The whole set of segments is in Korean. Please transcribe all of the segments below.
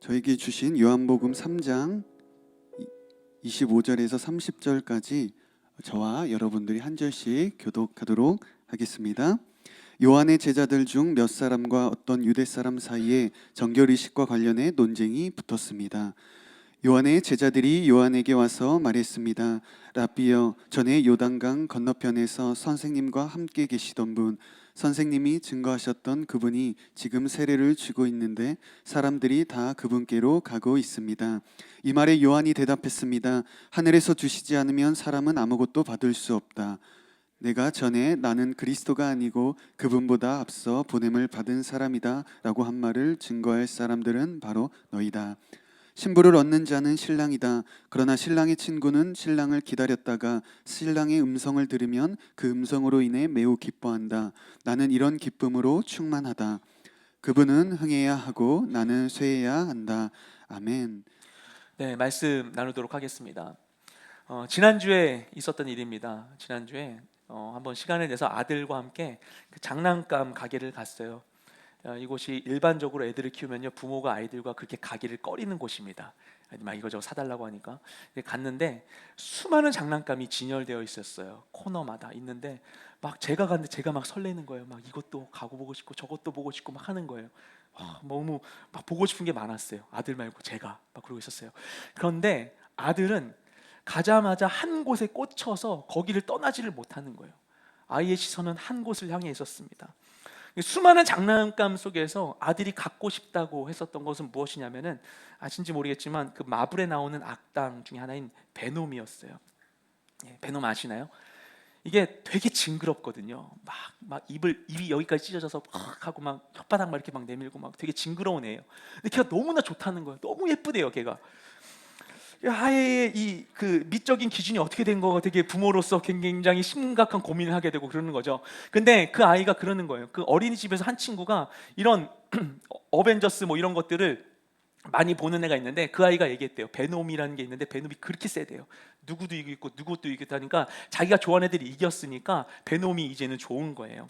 저에게 주신 요한복음 3장 25절에서 30절까지 저와 여러분들이 한 절씩 교독하도록 하겠습니다. 요한의 제자들 중 몇 사람과 어떤 유대 사람 사이에 정결의식과 관련해 논쟁이 붙었습니다. 요한의 제자들이 요한에게 와서 말했습니다. 라비여, 전에 요단강 건너편에서 선생님과 함께 계시던 분, 선생님이 증거하셨던 그분이 지금 세례를 주고 있는데 사람들이 다 그분께로 가고 있습니다. 이 말에 요한이 대답했습니다. 하늘에서 주시지 않으면 사람은 아무것도 받을 수 없다. 내가 전에 나는 그리스도가 아니고 그분보다 앞서 보냄을 받은 사람이다 라고 한 말을 증거할 사람들은 바로 너희다. 신부를 얻는 자는 신랑이다. 그러나 신랑의 친구는 신랑을 기다렸다가 신랑의 음성을 들으면 그 음성으로 인해 매우 기뻐한다. 나는 이런 기쁨으로 충만하다. 그분은 흥해야 하고 나는 쇠해야 한다. 아멘. 네, 말씀 나누도록 하겠습니다. 지난주에 있었던 일입니다. 지난주에 한번 시간을 내서 아들과 함께 그 장난감 가게를 갔어요. 이곳이 일반적으로 애들을 키우면요, 부모가 아이들과 그렇게 가기를 꺼리는 곳입니다. 막 이거저거 사달라고 하니까 갔는데 수많은 장난감이 진열되어 있었어요. 코너마다 있는데 막 제가 갔는데 제가 막 설레는 거예요. 막 이것도 가고 보고 싶고 저것도 보고 싶고 막 하는 거예요. 너무 막 보고 싶은 게 많았어요. 아들 말고 제가 막 그러고 있었어요. 그런데 아들은 가자마자 한 곳에 꽂혀서 거기를 떠나지를 못하는 거예요. 아이의 시선은 한 곳을 향해 있었습니다. 수많은 장난감 속에서 아들이 갖고 싶다고 했었던 것은 무엇이냐면은, 아신지 모르겠지만 그 마블에 나오는 악당 중에 하나인 베놈이었어요. 베놈 아시나요? 이게 되게 징그럽거든요. 막 입이 여기까지 찢어져서 막 하고 막 혓바닥 막 이렇게 막 내밀고 막 되게 징그러운 애예요. 근데 걔가 너무나 좋다는 거예요. 너무 예쁘대요, 걔가. 아예 이 그 미적인 기준이 어떻게 된 거가 되게 부모로서 굉장히 심각한 고민을 하게 되고 그러는 거죠. 근데 그 아이가 그러는 거예요. 그 어린이집에서 한 친구가 이런 어벤져스 뭐 이런 것들을 많이 보는 애가 있는데, 그 아이가 얘기했대요. 베놈이라는 게 있는데 베놈이 그렇게 세대요. 누구도 이기고 누구도 이겼다니까 자기가 좋아하는 애들이 이겼으니까 베놈이 이제는 좋은 거예요.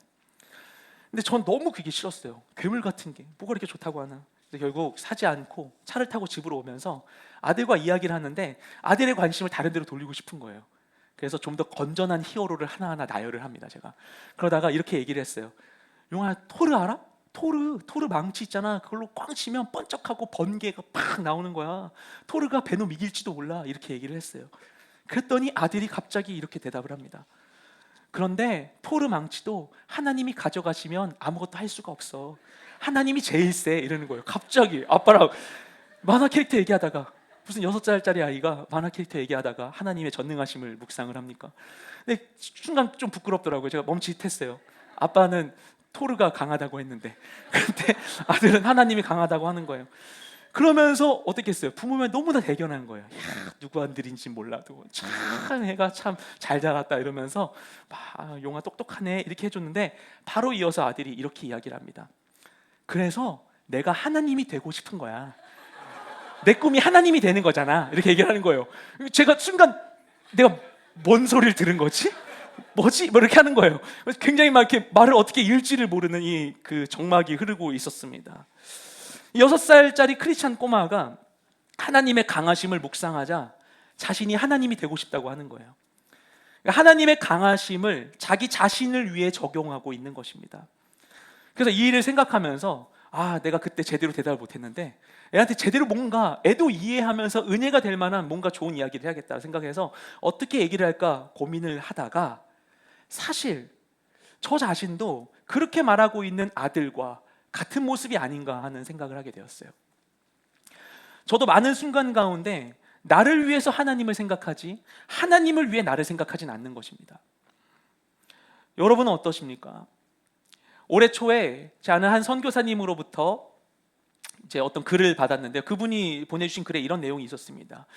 근데 전 너무 그게 싫었어요. 괴물 같은 게 뭐가 이렇게 좋다고 하나. 결국 사지 않고 차를 타고 집으로 오면서 아들과 이야기를 하는데 아들의 관심을 다른 데로 돌리고 싶은 거예요. 그래서 좀 더 건전한 히어로를 하나하나 나열을 합니다, 제가. 그러다가 이렇게 얘기를 했어요. 용아, 토르 알아? 토르 망치 있잖아. 그걸로 꽝 치면 번쩍하고 번개가 팍 나오는 거야. 토르가 베놈 이길지도 몰라. 이렇게 얘기를 했어요. 그랬더니 아들이 갑자기 이렇게 대답을 합니다. 그런데 토르 망치도 하나님이 가져가시면 아무것도 할 수가 없어. 하나님이 제일 세. 이러는 거예요. 갑자기 아빠랑 만화 캐릭터 얘기하다가, 무슨 6살짜리 아이가 만화 캐릭터 얘기하다가 하나님의 전능하심을 묵상을 합니까? 근데 순간 좀 부끄럽더라고요. 제가 멈칫했어요. 아빠는 토르가 강하다고 했는데, 근데 아들은 하나님이 강하다고 하는 거예요. 그러면서 어떻게 했어요? 부모면 너무나 대견한 거예요. 누구 아들인지 몰라도 참 애가 참 잘 자랐다 이러면서 용아 똑똑하네 이렇게 해줬는데, 바로 이어서 아들이 이렇게 이야기를 합니다. 그래서 내가 하나님이 되고 싶은 거야. 내 꿈이 하나님이 되는 거잖아. 이렇게 얘기를 하는 거예요. 제가 순간 내가 뭔 소리를 들은 거지? 뭐지? 뭐 이렇게 하는 거예요. 굉장히 막 이렇게 말을 어떻게 읽지를 모르는 이 그 정막이 흐르고 있었습니다. 6살짜리 크리스찬 꼬마가 하나님의 강하심을 묵상하자 자신이 하나님이 되고 싶다고 하는 거예요. 하나님의 강하심을 자기 자신을 위해 적용하고 있는 것입니다. 그래서 이 일을 생각하면서 내가 그때 제대로 대답을 못했는데 애한테 제대로 뭔가 애도 이해하면서 은혜가 될 만한 뭔가 좋은 이야기를 해야겠다 생각해서 어떻게 얘기를 할까 고민을 하다가, 사실 저 자신도 그렇게 말하고 있는 아들과 같은 모습이 아닌가 하는 생각을 하게 되었어요. 저도 많은 순간 가운데 나를 위해서 하나님을 생각하지 하나님을 위해 나를 생각하진 않는 것입니다. 여러분은 어떠십니까? 올해 초에 제 아는 한 선교사님으로부터 이제 어떤 글을 받았는데, 그분이 보내주신 글에 이런 내용이 있었습니다.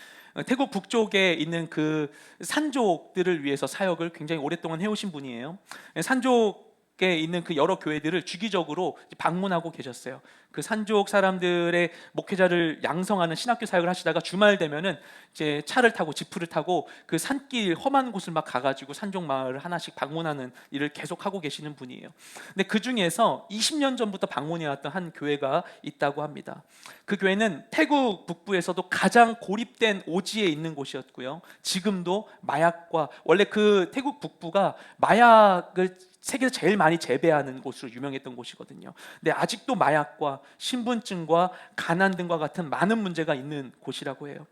태국 북쪽에 있는 그 산족들을 위해서 사역을 굉장히 오랫동안 해오신 분이에요. 산족에 있는 그 여러 교회들을 주기적으로 방문하고 계셨어요. 그 산족 사람들의 목회자를 양성하는 신학교 사역을 하시다가 주말 되면은 이제 차를 타고 지프를 타고 그 산길 험한 곳을 막 가가지고 산족 마을을 하나씩 방문하는 일을 계속 하고 계시는 분이에요. 근데 그 중에서 20년 전부터 방문해왔던 한 교회가 있다고 합니다. 그 교회는 태국 북부에서도 가장 고립된 오지에 있는 곳이었고요. 지금도 마약과, 원래 그 태국 북부가 마약을 세계에서 제일 많이 재배하는 곳으로 유명했던 곳이거든요. 근데 아직도 마약과 신분증과 가난 등과 같은 많은 문제가 있는 곳이라고 해요.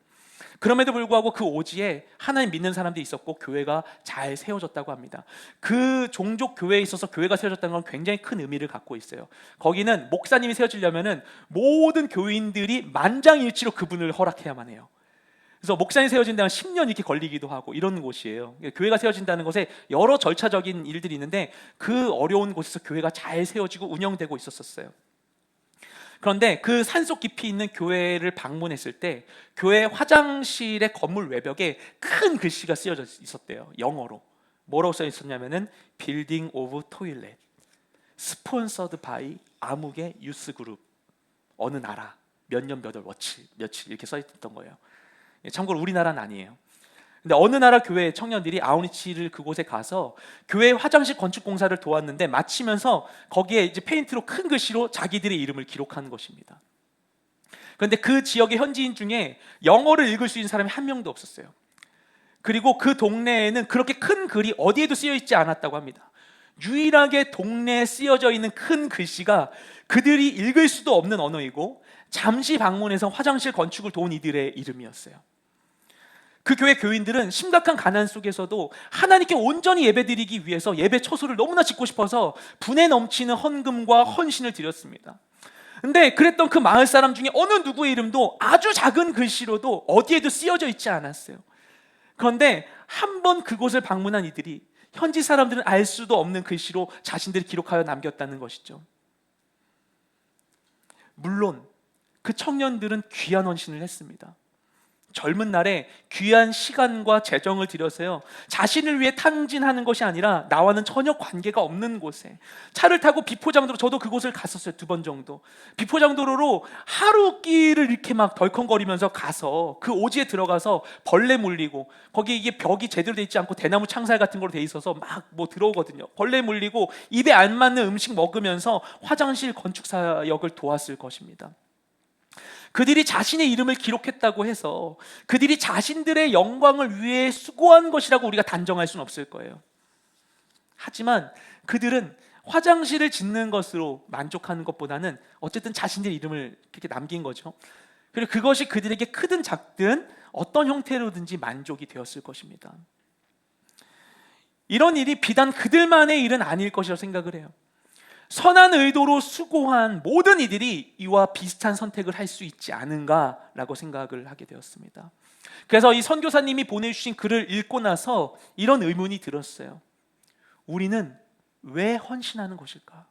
그럼에도 불구하고 그 오지에 하나님 믿는 사람들이 있었고 교회가 잘 세워졌다고 합니다. 그 종족 교회에 있어서 교회가 세워졌다는 건 굉장히 큰 의미를 갖고 있어요. 거기는 목사님이 세워지려면은 모든 교인들이 만장일치로 그분을 허락해야만 해요. 그래서 목사님 세워진다면 10년 이렇게 걸리기도 하고 이런 곳이에요. 교회가 세워진다는 것에 여러 절차적인 일들이 있는데 그 어려운 곳에서 교회가 잘 세워지고 운영되고 있었어요. 그런데 그 산속 깊이 있는 교회를 방문했을 때 교회 화장실의 건물 외벽에 큰 글씨가 쓰여져 있었대요. 영어로. 뭐라고 써 있었냐면은 Building of Toilet, Sponsored by 아무개 유스 그룹, 어느 나라 몇 년 몇 월 며칠 이렇게 써 있던 거예요. 참고로 우리나라는 아니에요. 근데 어느 나라 교회 청년들이 아우니치를 그곳에 가서 교회 화장실 건축 공사를 도왔는데 마치면서 거기에 이제 페인트로 큰 글씨로 자기들의 이름을 기록한 것입니다. 그런데 그 지역의 현지인 중에 영어를 읽을 수 있는 사람이 한 명도 없었어요. 그리고 그 동네에는 그렇게 큰 글이 어디에도 쓰여 있지 않았다고 합니다. 유일하게 동네에 쓰여져 있는 큰 글씨가 그들이 읽을 수도 없는 언어이고 잠시 방문해서 화장실 건축을 도운 이들의 이름이었어요. 그 교회 교인들은 심각한 가난 속에서도 하나님께 온전히 예배드리기 위해서 예배 초소를 너무나 짓고 싶어서 분에 넘치는 헌금과 헌신을 드렸습니다. 근데 그랬던 그 마을 사람 중에 어느 누구의 이름도 아주 작은 글씨로도 어디에도 쓰여져 있지 않았어요. 그런데 한 번 그곳을 방문한 이들이 현지 사람들은 알 수도 없는 글씨로 자신들이 기록하여 남겼다는 것이죠. 물론 그 청년들은 귀한 헌신을 했습니다. 젊은 날에 귀한 시간과 재정을 들여서요, 자신을 위해 탕진하는 것이 아니라 나와는 전혀 관계가 없는 곳에 차를 타고 비포장도로, 저도 그곳을 갔었어요. 2번 정도. 비포장도로로 하루 길을 이렇게 막 덜컹거리면서 가서 그 오지에 들어가서 벌레 물리고, 거기 이게 벽이 제대로 돼 있지 않고 대나무 창살 같은 걸로 돼 있어서 막 뭐 들어오거든요. 벌레 물리고 입에 안 맞는 음식 먹으면서 화장실 건축 사역을 도왔을 것입니다. 그들이 자신의 이름을 기록했다고 해서 그들이 자신들의 영광을 위해 수고한 것이라고 우리가 단정할 수는 없을 거예요. 하지만 그들은 화장실을 짓는 것으로 만족하는 것보다는 어쨌든 자신들의 이름을 그렇게 남긴 거죠. 그리고 그것이 그들에게 크든 작든 어떤 형태로든지 만족이 되었을 것입니다. 이런 일이 비단 그들만의 일은 아닐 것이라고 생각을 해요. 선한 의도로 수고한 모든 이들이 이와 비슷한 선택을 할 수 있지 않은가라고 생각을 하게 되었습니다. 그래서 이 선교사님이 보내주신 글을 읽고 나서 이런 의문이 들었어요. 우리는 왜 헌신하는 것일까?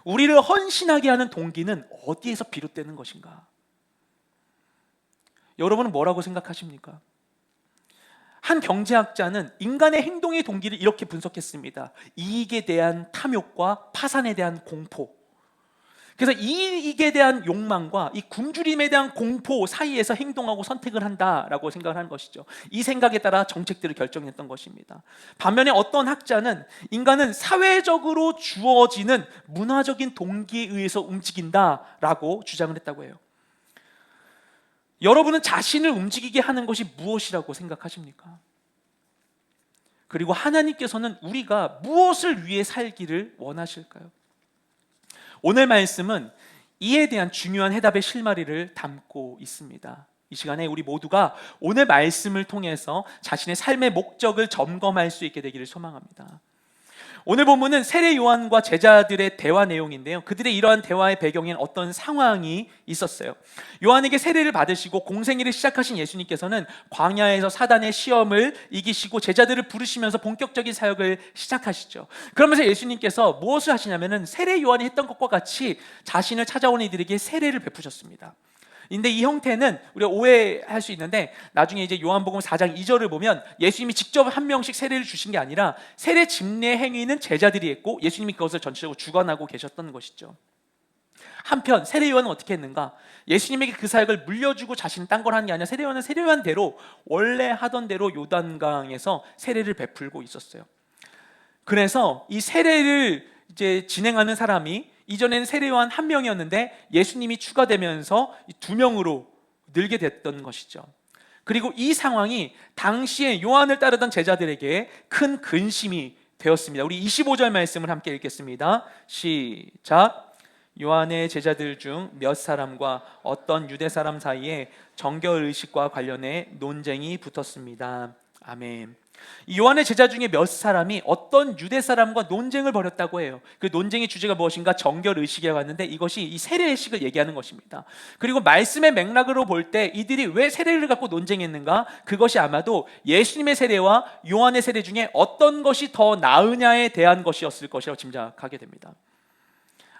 우리를 헌신하게 하는 동기는 어디에서 비롯되는 것인가? 여러분은 뭐라고 생각하십니까? 한 경제학자는 인간의 행동의 동기를 이렇게 분석했습니다. 이익에 대한 탐욕과 파산에 대한 공포. 그래서 이익에 대한 욕망과 이 굶주림에 대한 공포 사이에서 행동하고 선택을 한다라고 생각을 하는 것이죠. 이 생각에 따라 정책들을 결정했던 것입니다. 반면에 어떤 학자는 인간은 사회적으로 주어지는 문화적인 동기에 의해서 움직인다라고 주장을 했다고 해요. 여러분은 자신을 움직이게 하는 것이 무엇이라고 생각하십니까? 그리고 하나님께서는 우리가 무엇을 위해 살기를 원하실까요? 오늘 말씀은 이에 대한 중요한 해답의 실마리를 담고 있습니다. 이 시간에 우리 모두가 오늘 말씀을 통해서 자신의 삶의 목적을 점검할 수 있게 되기를 소망합니다. 오늘 본문은 세례 요한과 제자들의 대화 내용인데요, 그들의 이러한 대화의 배경에는 어떤 상황이 있었어요. 요한에게 세례를 받으시고 공생애를 시작하신 예수님께서는 광야에서 사단의 시험을 이기시고 제자들을 부르시면서 본격적인 사역을 시작하시죠. 그러면서 예수님께서 무엇을 하시냐면은 세례 요한이 했던 것과 같이 자신을 찾아오는 이들에게 세례를 베푸셨습니다. 근데 이 형태는 우리가 오해할 수 있는데, 나중에 이제 요한복음 4장 2절을 보면 예수님이 직접 한 명씩 세례를 주신 게 아니라 세례 집례 행위는 제자들이 했고 예수님이 그것을 전체적으로 주관하고 계셨던 것이죠. 한편 세례 요한은 어떻게 했는가? 예수님에게 그 사역을 물려주고 자신이 딴 걸 하는 게 아니라 세례 요한은 세례 요한대로 원래 하던 대로 요단강에서 세례를 베풀고 있었어요. 그래서 이 세례를 이제 진행하는 사람이 이전에는 세례 요한 한 명이었는데 예수님이 추가되면서 2명으로 늘게 됐던 것이죠. 그리고 이 상황이 당시에 요한을 따르던 제자들에게 큰 근심이 되었습니다. 우리 25절 말씀을 함께 읽겠습니다. 시작. 요한의 제자들 중 몇 사람과 어떤 유대 사람 사이에 정결 의식과 관련해 논쟁이 붙었습니다. 아멘. 이 요한의 제자 중에 몇 사람이 어떤 유대 사람과 논쟁을 벌였다고 해요. 그 논쟁의 주제가 무엇인가? 정결 의식이라고 하는데 이것이 이 세례 의식을 얘기하는 것입니다. 그리고 말씀의 맥락으로 볼 때 이들이 왜 세례를 갖고 논쟁했는가? 그것이 아마도 예수님의 세례와 요한의 세례 중에 어떤 것이 더 나으냐에 대한 것이었을 것이라고 짐작하게 됩니다.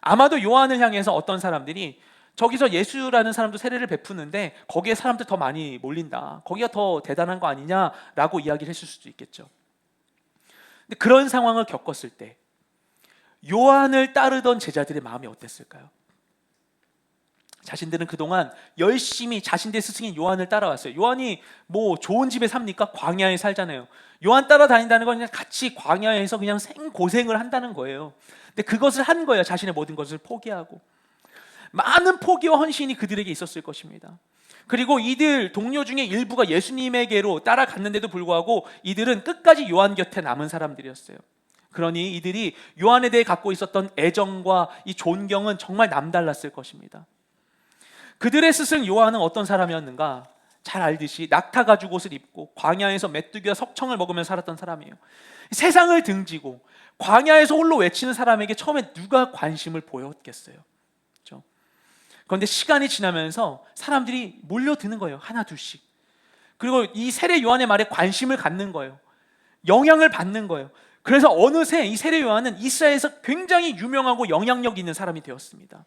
아마도 요한을 향해서 어떤 사람들이 저기서 예수라는 사람도 세례를 베푸는데 거기에 사람들 더 많이 몰린다, 거기가 더 대단한 거 아니냐라고 이야기를 했을 수도 있겠죠. 근데 그런 상황을 겪었을 때 요한을 따르던 제자들의 마음이 어땠을까요? 자신들은 그동안 열심히 자신들의 스승인 요한을 따라왔어요. 요한이 뭐 좋은 집에 삽니까? 광야에 살잖아요. 요한 따라다닌다는 건 그냥 같이 광야에서 그냥 생고생을 한다는 거예요. 근데 그것을 한 거예요. 자신의 모든 것을 포기하고. 많은 포기와 헌신이 그들에게 있었을 것입니다. 그리고 이들 동료 중에 일부가 예수님에게로 따라갔는데도 불구하고 이들은 끝까지 요한 곁에 남은 사람들이었어요. 그러니 이들이 요한에 대해 갖고 있었던 애정과 이 존경은 정말 남달랐을 것입니다. 그들의 스승 요한은 어떤 사람이었는가? 잘 알듯이 낙타 가죽 옷을 입고 광야에서 메뚜기와 석청을 먹으며 살았던 사람이에요. 세상을 등지고 광야에서 홀로 외치는 사람에게 처음에 누가 관심을 보였겠어요? 그렇죠? 그런데 시간이 지나면서 사람들이 몰려드는 거예요. 하나 둘씩. 그리고 이 세례 요한의 말에 관심을 갖는 거예요. 영향을 받는 거예요. 그래서 어느새 이 세례 요한은 이스라엘에서 굉장히 유명하고 영향력 있는 사람이 되었습니다.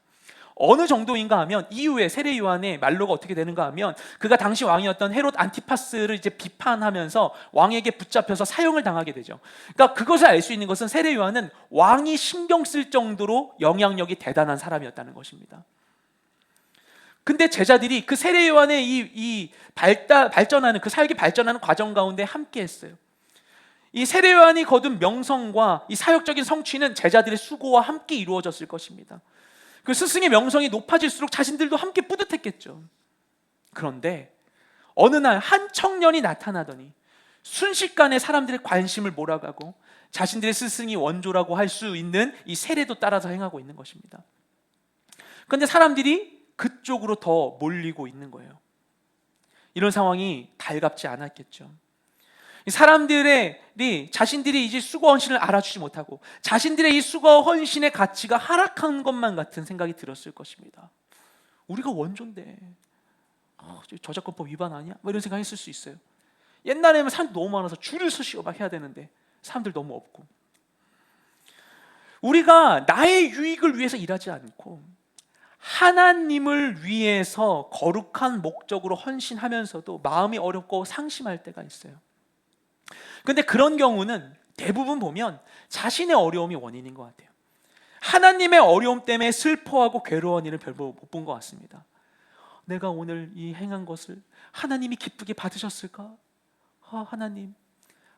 어느 정도인가 하면 이후에 세례 요한의 말로가 어떻게 되는가 하면 그가 당시 왕이었던 헤롯 안티파스를 이제 비판하면서 왕에게 붙잡혀서 사형을 당하게 되죠. 그러니까 그것을 알 수 있는 것은 세례 요한은 왕이 신경 쓸 정도로 영향력이 대단한 사람이었다는 것입니다. 근데 제자들이 그 세례 요한의 이 발전하는 그 사역이 발전하는 과정 가운데 함께 했어요. 이 세례 요한이 거둔 명성과 이 사역적인 성취는 제자들의 수고와 함께 이루어졌을 것입니다. 그 스승의 명성이 높아질수록 자신들도 함께 뿌듯했겠죠. 그런데 어느 날 한 청년이 나타나더니 순식간에 사람들의 관심을 몰아가고 자신들의 스승이 원조라고 할 수 있는 이 세례도 따라서 행하고 있는 것입니다. 그런데 사람들이 그쪽으로 더 몰리고 있는 거예요. 이런 상황이 달갑지 않았겠죠. 사람들이 자신들이 이제 수고 헌신을 알아주지 못하고 자신들의 이 수고 헌신의 가치가 하락한 것만 같은 생각이 들었을 것입니다. 우리가 원조인데 저작권법 위반 아니야? 뭐 이런 생각했을 수 있어요. 옛날에는 사람들 너무 많아서 줄을 서시고 막 해야 되는데 사람들 너무 없고, 우리가 나의 유익을 위해서 일하지 않고 하나님을 위해서 거룩한 목적으로 헌신하면서도 마음이 어렵고 상심할 때가 있어요. 근데 그런 경우는 대부분 보면 자신의 어려움이 원인인 것 같아요. 하나님의 어려움 때문에 슬퍼하고 괴로운 일을 별로 못 본 것 같습니다. 내가 오늘 이 행한 것을 하나님이 기쁘게 받으셨을까?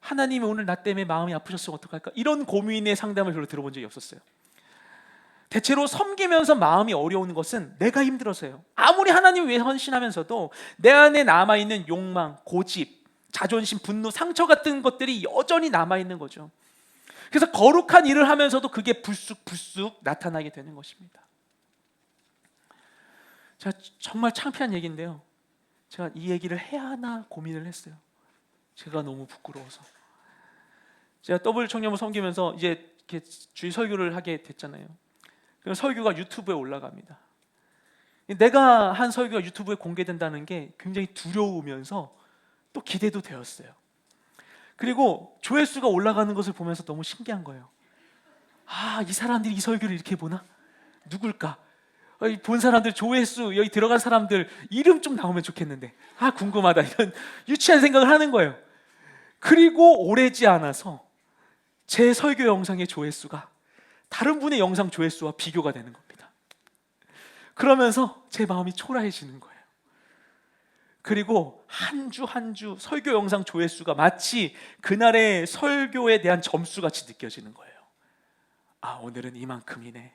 하나님이 오늘 나 때문에 마음이 아프셨으면 어떡할까? 이런 고민의 상담을 별로 들어본 적이 없었어요. 대체로 섬기면서 마음이 어려운 것은 내가 힘들어서요. 아무리 하나님 위해 헌신하면서도 내 안에 남아있는 욕망, 고집, 자존심, 분노, 상처 같은 것들이 여전히 남아있는 거죠. 그래서 거룩한 일을 하면서도 그게 불쑥 나타나게 되는 것입니다. 제가 정말 창피한 얘기인데요, 제가 이 얘기를 해야 하나 고민을 했어요. 제가 너무 부끄러워서. 제가 더블 청년부 섬기면서 이제 이렇게 주일 설교를 하게 됐잖아요. 그럼 설교가 유튜브에 올라갑니다. 내가 한 설교가 유튜브에 공개된다는 게 굉장히 두려우면서 또 기대도 되었어요. 그리고 조회수가 올라가는 것을 보면서 너무 신기한 거예요. 이 사람들이 이 설교를 이렇게 보나? 누굴까? 본 사람들 조회수, 여기 들어간 사람들 이름 좀 나오면 좋겠는데 궁금하다, 이런 유치한 생각을 하는 거예요. 그리고 오래지 않아서 제 설교 영상의 조회수가 다른 분의 영상 조회수와 비교가 되는 겁니다. 그러면서 제 마음이 초라해지는 거예요. 그리고 한 주 한 주 설교 영상 조회수가 마치 그날의 설교에 대한 점수같이 느껴지는 거예요. 아, 오늘은 이만큼이네.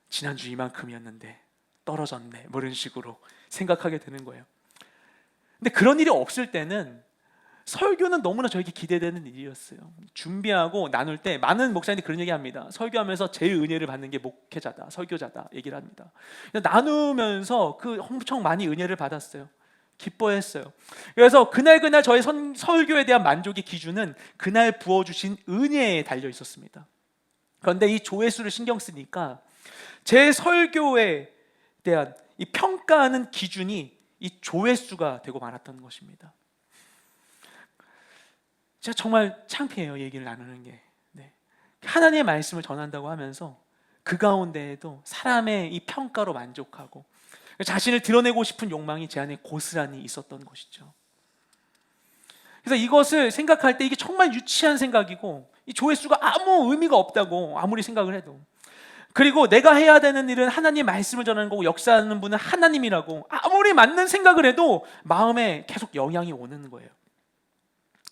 지난주 이만큼이었는데 떨어졌네. 뭐 이런 식으로 생각하게 되는 거예요. 근데 그런 일이 없을 때는 설교는 너무나 저에게 기대되는 일이었어요. 준비하고 나눌 때 많은 목사님들이 그런 얘기합니다. 설교하면서 제일 은혜를 받는 게 목회자다, 설교자다 얘기를 합니다. 나누면서 엄청 많이 은혜를 받았어요. 기뻐했어요. 그래서 그날 저의 설교에 대한 만족의 기준은 그날 부어주신 은혜에 달려 있었습니다. 그런데 이 조회수를 신경 쓰니까 제 설교에 대한 이 평가하는 기준이 이 조회수가 되고 말았던 것입니다. 제가 정말 창피해요, 얘기를 나누는 게. 하나님의 말씀을 전한다고 하면서 그 가운데에도 사람의 이 평가로 만족하고 자신을 드러내고 싶은 욕망이 제 안에 고스란히 있었던 것이죠. 그래서 이것을 생각할 때 이게 정말 유치한 생각이고 이 조회수가 아무 의미가 없다고 아무리 생각을 해도, 그리고 내가 해야 되는 일은 하나님의 말씀을 전하는 거고 역사하는 분은 하나님이라고 아무리 맞는 생각을 해도 마음에 계속 영향이 오는 거예요.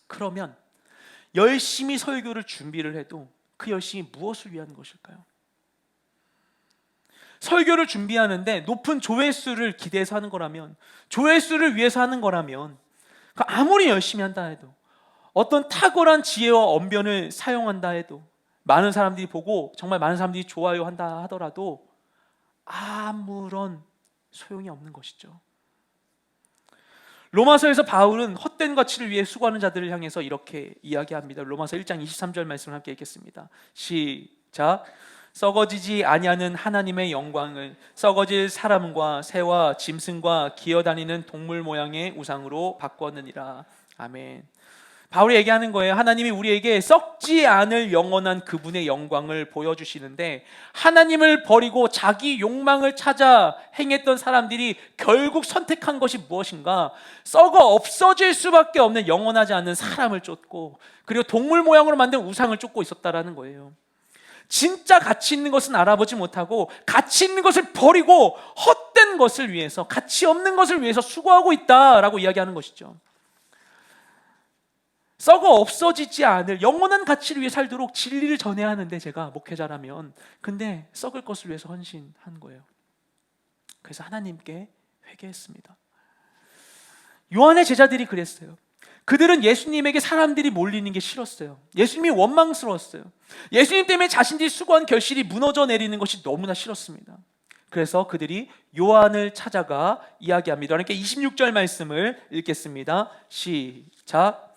그러면 열심히 설교를 준비를 해도 그 열심히 무엇을 위한 것일까요? 설교를 준비하는데 높은 조회수를 기대해서 하는 거라면, 조회수를 위해서 하는 거라면 아무리 열심히 한다 해도, 어떤 탁월한 지혜와 언변을 사용한다 해도, 많은 사람들이 보고 정말 많은 사람들이 좋아요 한다 하더라도 아무런 소용이 없는 것이죠. 로마서에서 바울은 헛된 가치를 위해 수고하는 자들을 향해서 이렇게 이야기합니다. 로마서 1장 23절 말씀을 함께 읽겠습니다. 시작. 썩어지지 아니하는 하나님의 영광을 썩어질 사람과 새와 짐승과 기어다니는 동물 모양의 우상으로 바꾸었느니라. 아멘. 바울이 얘기하는 거예요. 하나님이 우리에게 썩지 않을 영원한 그분의 영광을 보여주시는데, 하나님을 버리고 자기 욕망을 찾아 행했던 사람들이 결국 선택한 것이 무엇인가? 썩어 없어질 수밖에 없는 영원하지 않은 사람을 쫓고, 그리고 동물 모양으로 만든 우상을 쫓고 있었다라는 거예요. 진짜 가치 있는 것은 알아보지 못하고 가치 있는 것을 버리고 헛된 것을 위해서, 가치 없는 것을 위해서 수고하고 있다라고 이야기하는 것이죠. 썩어 없어지지 않을 영원한 가치를 위해 살도록 진리를 전해야 하는데, 제가 목회자라면 근데 썩을 것을 위해서 헌신한 거예요. 그래서 하나님께 회개했습니다. 요한의 제자들이 그랬어요. 그들은 예수님에게 사람들이 몰리는 게 싫었어요. 예수님이 원망스러웠어요. 예수님 때문에 자신들이 수고한 결실이 무너져 내리는 것이 너무나 싫었습니다. 그래서 그들이 요한을 찾아가 이야기합니다. 그러니까 26절 말씀을 읽겠습니다. 시작.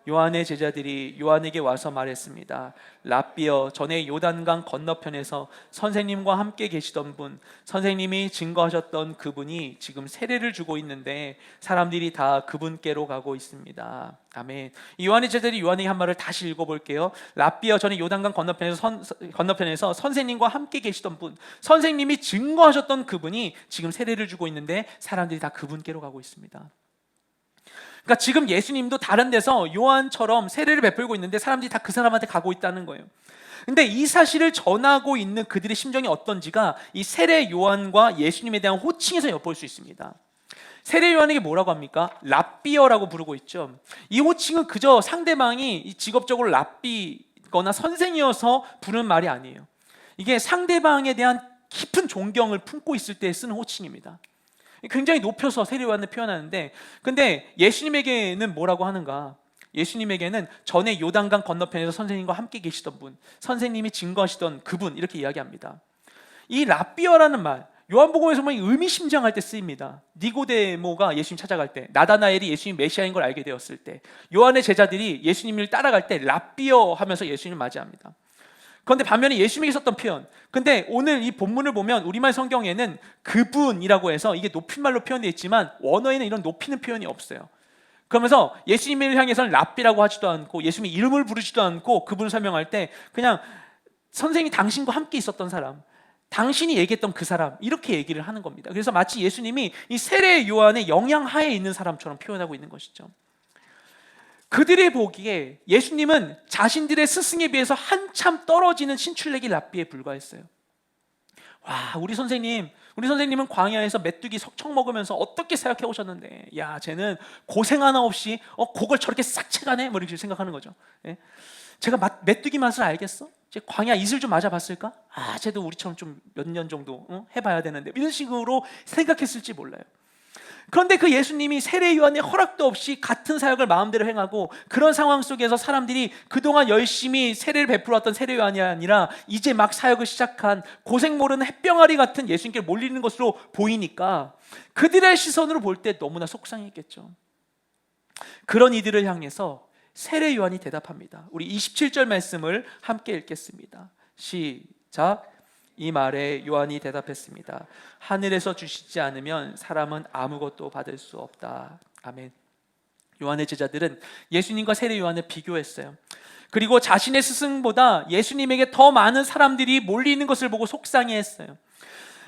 요한의 제자들이 요한에게 와서 말했습니다. 랍비여, 전에 요단강 건너편에서 선생님과 함께 계시던 분, 선생님이 증거하셨던 그분이 지금 세례를 주고 있는데 사람들이 다 그분께로 가고 있습니다. 아멘. 이 요한의 제자들이 요한에게 한 말을 다시 읽어볼게요. 랍비여, 전에 요단강 건너편에서 선생님과 함께 계시던 분, 선생님이 증거하셨던 그분이 지금 세례를 주고 있는데 사람들이 다 그분께로 가고 있습니다. 그러니까 지금 예수님도 다른 데서 요한처럼 세례를 베풀고 있는데 사람들이 다 그 사람한테 가고 있다는 거예요. 근데 이 사실을 전하고 있는 그들의 심정이 어떤지가 이 세례 요한과 예수님에 대한 호칭에서 엿볼 수 있습니다. 세례 요한에게 뭐라고 합니까? 랍비어라고 부르고 있죠. 이 호칭은 그저 상대방이 직업적으로 랍비거나 선생이어서 부르는 말이 아니에요. 이게 상대방에 대한 깊은 존경을 품고 있을 때 쓰는 호칭입니다. 굉장히 높여서 세례 요한을 표현하는데, 근데 예수님에게는 뭐라고 하는가? 예수님에게는 전에 요단강 건너편에서 선생님과 함께 계시던 분, 선생님이 증거하시던 그분, 이렇게 이야기합니다. 이 랍비어라는 말, 요한복음에서 보면 의미심장할 때 쓰입니다. 니고데모가 예수님 찾아갈 때, 나다나엘이 예수님 메시아인 걸 알게 되었을 때, 요한의 제자들이 예수님을 따라갈 때 랍비어 하면서 예수님을 맞이합니다. 그런데 반면에 예수님에게 썼던 표현, 근데 오늘 이 본문을 보면 우리말 성경에는 그분이라고 해서 이게 높임말로 표현되어 있지만 원어에는 이런 높이는 표현이 없어요. 그러면서 예수님을 향해서는 랍비라고 하지도 않고 예수님의 이름을 부르지도 않고 그분을 설명할 때 그냥 선생님이 당신과 함께 있었던 사람, 당신이 얘기했던 그 사람, 이렇게 얘기를 하는 겁니다. 그래서 마치 예수님이 이 세례 요한의 영향하에 있는 사람처럼 표현하고 있는 것이죠. 그들이 보기에 예수님은 자신들의 스승에 비해서 한참 떨어지는 신출내기 랍비에 불과했어요. 와, 우리 선생님 우리 선생님은 광야에서 메뚜기 석청 먹으면서 어떻게 생각해 오셨는데, 야, 쟤는 고생 하나 없이 그걸 저렇게 싹 채가네, 뭐 이렇게 생각하는 거죠. 예? 제가 메뚜기 맛을 알겠어? 제 광야 이슬 좀 맞아봤을까? 아, 쟤도 우리처럼 좀 몇 년 정도 해봐야 되는데, 이런 식으로 생각했을지 몰라요. 그런데 그 예수님이 세례 요한의 허락도 없이 같은 사역을 마음대로 행하고, 그런 상황 속에서 사람들이 그동안 열심히 세례를 베풀었던 세례 요한이 아니라 이제 막 사역을 시작한 고생 모르는 햇병아리 같은 예수님께 몰리는 것으로 보이니까 그들의 시선으로 볼 때 너무나 속상했겠죠. 그런 이들을 향해서 세례 요한이 대답합니다. 우리 27절 말씀을 함께 읽겠습니다. 시작. 이 말에 요한이 대답했습니다. 하늘에서 주시지 않으면 사람은 아무것도 받을 수 없다. 아멘. 요한의 제자들은 예수님과 세례 요한을 비교했어요. 그리고 자신의 스승보다 예수님에게 더 많은 사람들이 몰리는 것을 보고 속상해했어요.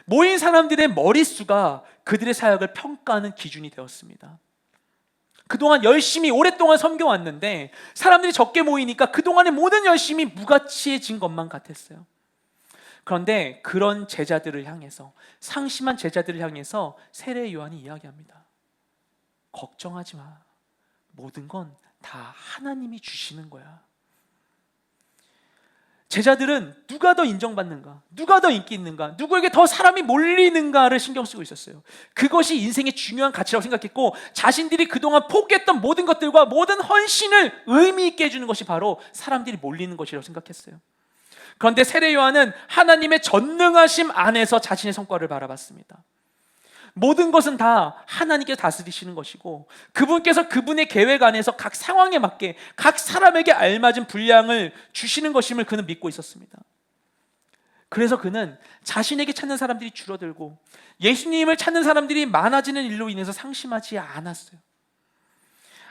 모인 사람들의 머릿수가 그들의 사역을 평가하는 기준이 되었습니다. 그동안 열심히 오랫동안 섬겨왔는데 사람들이 적게 모이니까 그동안의 모든 열심이 무가치해진 것만 같았어요. 그런데 그런 제자들을 향해서, 상심한 제자들을 향해서 세례 요한이 이야기합니다. 걱정하지 마. 모든 건 다 하나님이 주시는 거야. 제자들은 누가 더 인정받는가, 누가 더 인기 있는가, 누구에게 더 사람이 몰리는가를 신경 쓰고 있었어요. 그것이 인생의 중요한 가치라고 생각했고, 자신들이 그동안 포기했던 모든 것들과 모든 헌신을 의미 있게 해주는 것이 바로 사람들이 몰리는 것이라고 생각했어요. 그런데 세례 요한은 하나님의 전능하심 안에서 자신의 성과를 바라봤습니다. 모든 것은 다 하나님께서 다스리시는 것이고, 그분께서 그분의 계획 안에서 각 상황에 맞게 각 사람에게 알맞은 분량을 주시는 것임을 그는 믿고 있었습니다. 그래서 그는 자신에게 찾는 사람들이 줄어들고 예수님을 찾는 사람들이 많아지는 일로 인해서 상심하지 않았어요.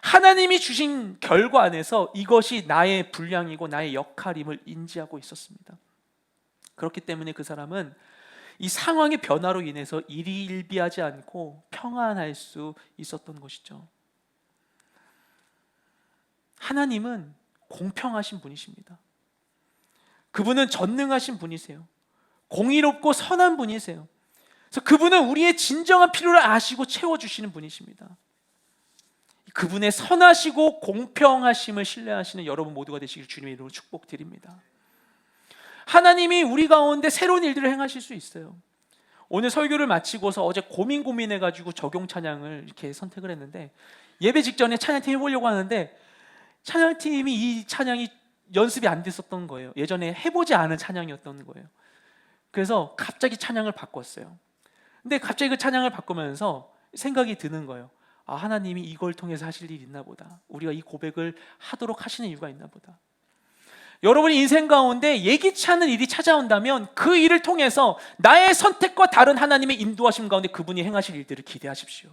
하나님이 주신 결과 안에서 이것이 나의 분량이고 나의 역할임을 인지하고 있었습니다. 그렇기 때문에 그 사람은 이 상황의 변화로 인해서 일희일비하지 않고 평안할 수 있었던 것이죠. 하나님은 공평하신 분이십니다. 그분은 전능하신 분이세요. 공의롭고 선한 분이세요. 그래서 그분은 우리의 진정한 필요를 아시고 채워주시는 분이십니다. 그분의 선하시고 공평하심을 신뢰하시는 여러분 모두가 되시길 주님의 이름으로 축복드립니다. 하나님이 우리 가운데 새로운 일들을 행하실 수 있어요. 오늘 설교를 마치고서 어제 고민해가지고 적용 찬양을 이렇게 선택을 했는데, 예배 직전에 찬양팀 해보려고 하는데 찬양팀이 이 찬양이 연습이 안 됐었던 거예요. 예전에 해보지 않은 찬양이었던 거예요. 그래서 갑자기 찬양을 바꿨어요. 근데 갑자기 그 찬양을 바꾸면서 생각이 드는 거예요. 아, 하나님이 이걸 통해서 하실 일이 있나 보다. 우리가 이 고백을 하도록 하시는 이유가 있나 보다. 여러분의 인생 가운데 예기치 않은 일이 찾아온다면 그 일을 통해서 나의 선택과 다른 하나님의 인도하심 가운데 그분이 행하실 일들을 기대하십시오.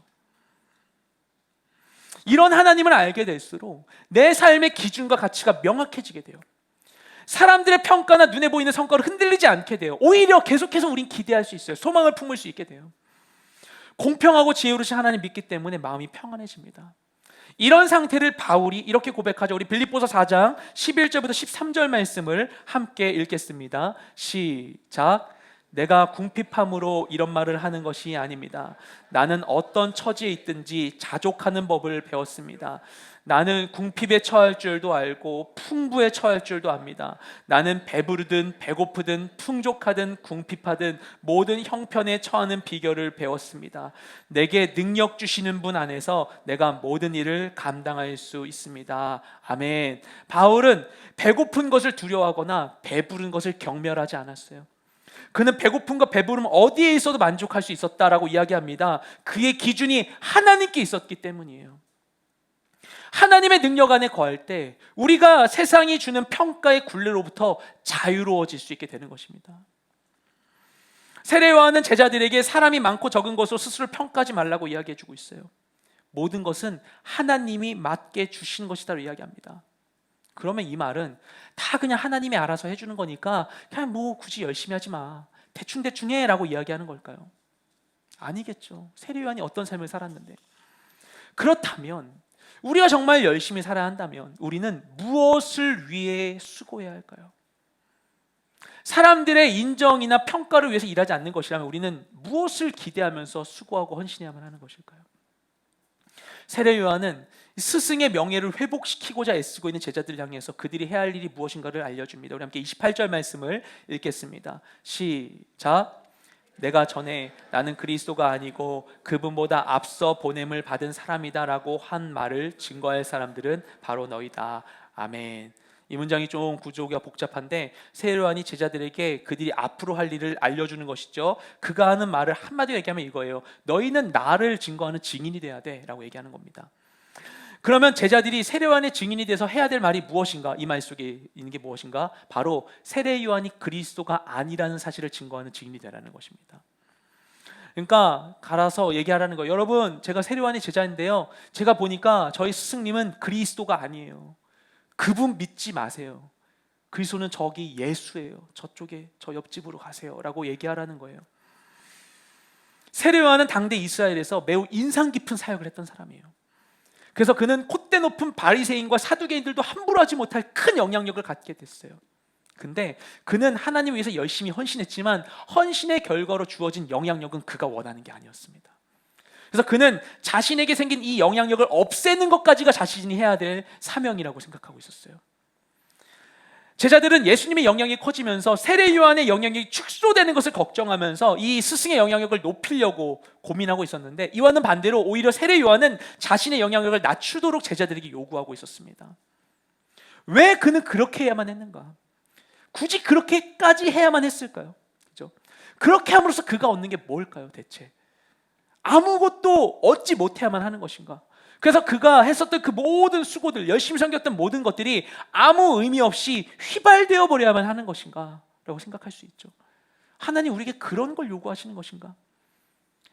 이런 하나님을 알게 될수록 내 삶의 기준과 가치가 명확해지게 돼요. 사람들의 평가나 눈에 보이는 성과로 흔들리지 않게 돼요. 오히려 계속해서 우린 기대할 수 있어요. 소망을 품을 수 있게 돼요. 공평하고 지혜로우신 하나님 믿기 때문에 마음이 평안해집니다. 이런 상태를 바울이 이렇게 고백하죠. 우리 빌립보서 4장 11절부터 13절 말씀을 함께 읽겠습니다. 시작. 내가 궁핍함으로 이런 말을 하는 것이 아닙니다. 나는 어떤 처지에 있든지 자족하는 법을 배웠습니다. 나는 궁핍에 처할 줄도 알고 풍부에 처할 줄도 압니다. 나는 배부르든 배고프든 풍족하든 궁핍하든 모든 형편에 처하는 비결을 배웠습니다. 내게 능력 주시는 분 안에서 내가 모든 일을 감당할 수 있습니다. 아멘. 바울은 배고픈 것을 두려워하거나 배부른 것을 경멸하지 않았어요. 그는 배고픔과 배부름 어디에 있어도 만족할 수 있었다라고 이야기합니다. 그의 기준이 하나님께 있었기 때문이에요. 하나님의 능력 안에 거할 때 우리가 세상이 주는 평가의 굴레로부터 자유로워질 수 있게 되는 것입니다. 세례 요한은 제자들에게 사람이 많고 적은 것으로 스스로 평가하지 말라고 이야기해주고 있어요. 모든 것은 하나님이 맞게 주신 것이다라고 이야기합니다. 그러면 이 말은 다 그냥 하나님이 알아서 해주는 거니까 그냥 뭐 굳이 열심히 하지 마, 대충 해라고 이야기하는 걸까요? 아니겠죠. 세례 요한이 어떤 삶을 살았는데. 그렇다면 우리가 정말 열심히 살아야 한다면 우리는 무엇을 위해 수고해야 할까요? 사람들의 인정이나 평가를 위해서 일하지 않는 것이라면 우리는 무엇을 기대하면서 수고하고 헌신해야만 하는 것일까요? 세례 요한은 스승의 명예를 회복시키고자 애쓰고 있는 제자들을 향해서 그들이 해야 할 일이 무엇인가를 알려줍니다. 우리 함께 28절 말씀을 읽겠습니다. 시작. 내가 전에 나는 그리스도가 아니고 그분보다 앞서 보냄을 받은 사람이다 라고 한 말을 증거할 사람들은 바로 너희다. 아멘. 이 문장이 좀 구조가 복잡한데 세례 요한이 제자들에게 그들이 앞으로 할 일을 알려주는 것이죠. 그가 하는 말을 한마디로 얘기하면 이거예요. 너희는 나를 증거하는 증인이 돼야 돼 라고 얘기하는 겁니다. 그러면 제자들이 세례 요한의 증인이 돼서 해야 될 말이 무엇인가? 이 말 속에 있는 게 무엇인가? 바로 세례 요한이 그리스도가 아니라는 사실을 증거하는 증인이 되라는 것입니다. 그러니까 갈아서 얘기하라는 거예요. 여러분, 제가 세례 요한의 제자인데요, 제가 보니까 저희 스승님은 그리스도가 아니에요. 그분 믿지 마세요. 그리스도는 저기 예수예요. 저쪽에 저 옆집으로 가세요 라고 얘기하라는 거예요. 세례 요한은 당대 이스라엘에서 매우 인상 깊은 사역을 했던 사람이에요. 그래서 그는 콧대 높은 바리새인과 사두개인들도 함부로 하지 못할 큰 영향력을 갖게 됐어요. 근데 그는 하나님을 위해서 열심히 헌신했지만 헌신의 결과로 주어진 영향력은 그가 원하는 게 아니었습니다. 그래서 그는 자신에게 생긴 이 영향력을 없애는 것까지가 자신이 해야 될 사명이라고 생각하고 있었어요. 제자들은 예수님의 영향이 커지면서 세례 요한의 영향력이 축소되는 것을 걱정하면서 이 스승의 영향력을 높이려고 고민하고 있었는데, 이와는 반대로 오히려 세례 요한은 자신의 영향력을 낮추도록 제자들에게 요구하고 있었습니다. 왜 그는 그렇게 해야만 했는가? 굳이 그렇게까지 해야만 했을까요? 그죠? 그렇게 함으로써 그가 얻는 게 뭘까요, 대체? 아무것도 얻지 못해야만 하는 것인가? 그래서 그가 했었던 그 모든 수고들, 열심히 섬겼던 모든 것들이 아무 의미 없이 휘발되어 버려야만 하는 것인가? 라고 생각할 수 있죠. 하나님 우리에게 그런 걸 요구하시는 것인가?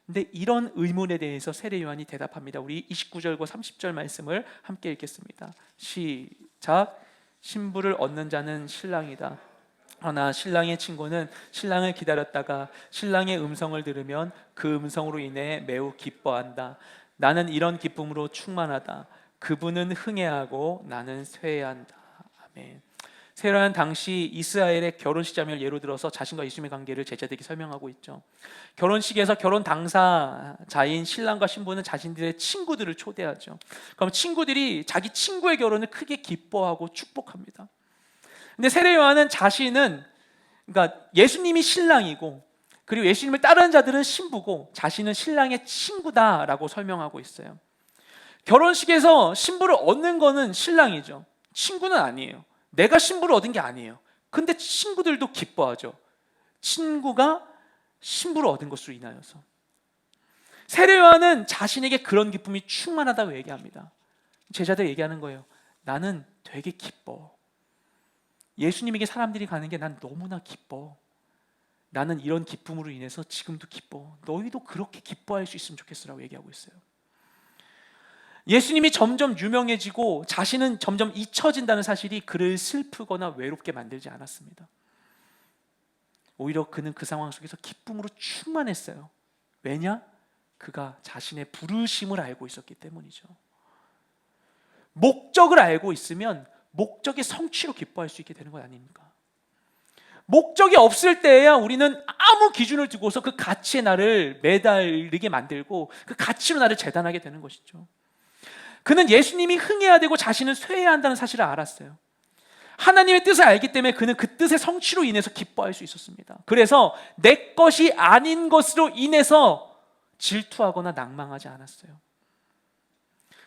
근데 이런 의문에 대해서 세례 요한이 대답합니다. 우리 29절과 30절 말씀을 함께 읽겠습니다. 시작. 신부를 얻는 자는 신랑이다. 그러나 신랑의 친구는 신랑을 기다렸다가 신랑의 음성을 들으면 그 음성으로 인해 매우 기뻐한다. 나는 이런 기쁨으로 충만하다. 그분은 흥해하고 나는 쇠해한다. 아멘. 세례 요한 당시 이스라엘의 결혼식 장면을 예로 들어서 자신과 예수님의 관계를 제자들에게 설명하고 있죠. 결혼식에서 결혼 당사자인 신랑과 신부는 자신들의 친구들을 초대하죠. 그럼 친구들이 자기 친구의 결혼을 크게 기뻐하고 축복합니다. 근데 세례 요한은 자신은, 그러니까 예수님이 신랑이고 그리고 예수님을 따르는 자들은 신부고 자신은 신랑의 친구다라고 설명하고 있어요. 결혼식에서 신부를 얻는 거는 신랑이죠. 친구는 아니에요. 내가 신부를 얻은 게 아니에요. 근데 친구들도 기뻐하죠. 친구가 신부를 얻은 것으로 인하여서. 세례 요한은 자신에게 그런 기쁨이 충만하다고 얘기합니다. 제자들 얘기하는 거예요. 나는 되게 기뻐. 예수님에게 사람들이 가는 게 난 너무나 기뻐. 나는 이런 기쁨으로 인해서 지금도 기뻐. 너희도 그렇게 기뻐할 수 있으면 좋겠어라고 얘기하고 있어요. 예수님이 점점 유명해지고 자신은 점점 잊혀진다는 사실이 그를 슬프거나 외롭게 만들지 않았습니다. 오히려 그는 그 상황 속에서 기쁨으로 충만했어요. 왜냐? 그가 자신의 부르심을 알고 있었기 때문이죠. 목적을 알고 있으면 목적의 성취로 기뻐할 수 있게 되는 것 아닙니까? 목적이 없을 때야 우리는 아무 기준을 두고서 그 가치에 나를 매달리게 만들고 그 가치로 나를 재단하게 되는 것이죠. 그는 예수님이 흥해야 되고 자신은 쇠해야 한다는 사실을 알았어요. 하나님의 뜻을 알기 때문에 그는 그 뜻의 성취로 인해서 기뻐할 수 있었습니다. 그래서 내 것이 아닌 것으로 인해서 질투하거나 낭망하지 않았어요.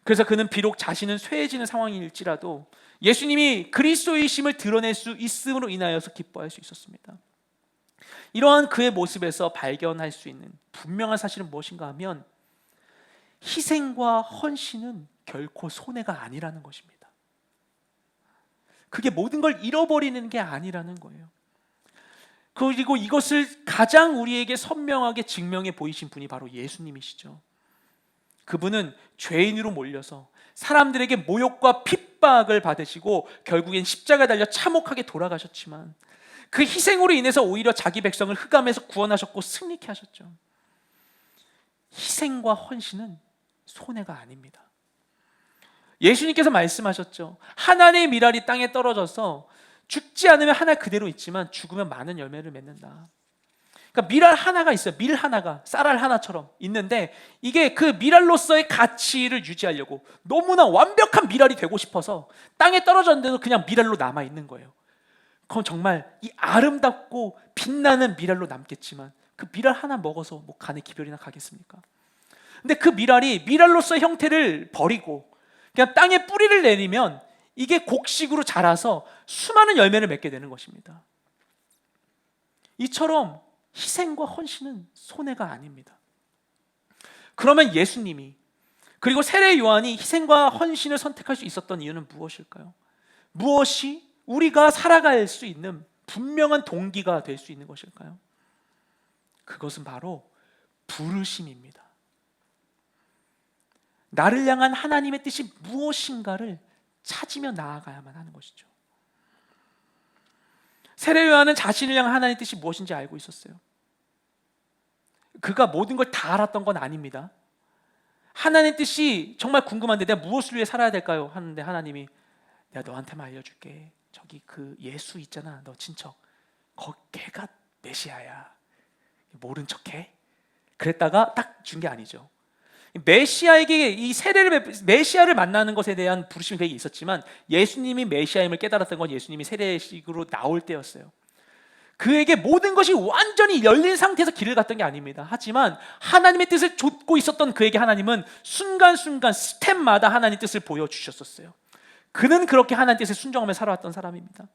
그래서 그는 비록 자신은 쇠해지는 상황일지라도 예수님이 그리스도이심을 드러낼 수 있음으로 인하여서 기뻐할 수 있었습니다. 이러한 그의 모습에서 발견할 수 있는 분명한 사실은 무엇인가 하면 희생과 헌신은 결코 손해가 아니라는 것입니다. 그게 모든 걸 잃어버리는 게 아니라는 거예요. 그리고 이것을 가장 우리에게 선명하게 증명해 보이신 분이 바로 예수님이시죠. 그분은 죄인으로 몰려서 사람들에게 모욕과 핍박을 받으시고 결국엔 십자가에 달려 참혹하게 돌아가셨지만 그 희생으로 인해서 오히려 자기 백성을 흑암에서 구원하셨고 승리케 하셨죠. 희생과 헌신은 손해가 아닙니다. 예수님께서 말씀하셨죠. 하나님의 미랄이 땅에 떨어져서 죽지 않으면 하나 그대로 있지만 죽으면 많은 열매를 맺는다. 그러니까 밀알 하나가 있어요. 밀 하나가 쌀알 하나처럼 있는데 이게 그 밀알로서의 가치를 유지하려고 너무나 완벽한 밀알이 되고 싶어서 땅에 떨어졌는데도 그냥 밀알로 남아 있는 거예요. 그럼 정말 이 아름답고 빛나는 밀알로 남겠지만 그 밀알 하나 먹어서 뭐 간에 기별이나 가겠습니까? 근데 그 밀알이 밀알로서의 형태를 버리고 그냥 땅에 뿌리를 내리면 이게 곡식으로 자라서 수많은 열매를 맺게 되는 것입니다. 이처럼 희생과 헌신은 손해가 아닙니다. 그러면 예수님이 그리고 세례 요한이 희생과 헌신을 선택할 수 있었던 이유는 무엇일까요? 무엇이 우리가 살아갈 수 있는 분명한 동기가 될 수 있는 것일까요? 그것은 바로 부르심입니다. 나를 향한 하나님의 뜻이 무엇인가를 찾으며 나아가야만 하는 것이죠. 세례 요한은 자신을 향한 하나님의 뜻이 무엇인지 알고 있었어요. 그가 모든 걸 다 알았던 건 아닙니다. 하나님의 뜻이 정말 궁금한데 내가 무엇을 위해 살아야 될까요? 하는데 하나님이 내가 너한테만 알려줄게. 저기 그 예수 있잖아, 너 친척. 걔가 메시아야. 모른 척해? 그랬다가 딱 준 게 아니죠. 메시아에게 이 메시아를 만나는 것에 대한 부르심이 그에게 있었지만 예수님이 메시아임을 깨달았던 건 예수님이 세례식으로 나올 때였어요. 그에게 모든 것이 완전히 열린 상태에서 길을 갔던 게 아닙니다. 하지만 하나님의 뜻을 좇고 있었던 그에게 하나님은 순간순간 스텝마다 하나님의 뜻을 보여주셨었어요. 그는 그렇게 하나님의 뜻에 순종하며 살아왔던 사람입니다.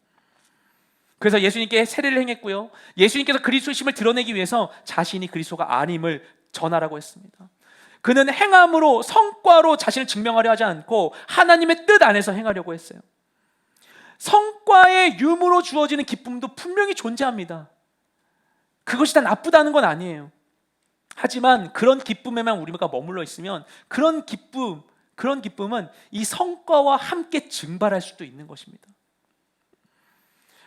그래서 예수님께 세례를 행했고요, 예수님께서 그리스도심을 드러내기 위해서 자신이 그리스도가 아님을 전하라고 했습니다. 그는 행함으로 성과로 자신을 증명하려 하지 않고 하나님의 뜻 안에서 행하려고 했어요. 성과의 유무로 주어지는 기쁨도 분명히 존재합니다. 그것이 다 나쁘다는 건 아니에요. 하지만 그런 기쁨에만 우리가 머물러 있으면 그런 기쁨은 이 성과와 함께 증발할 수도 있는 것입니다.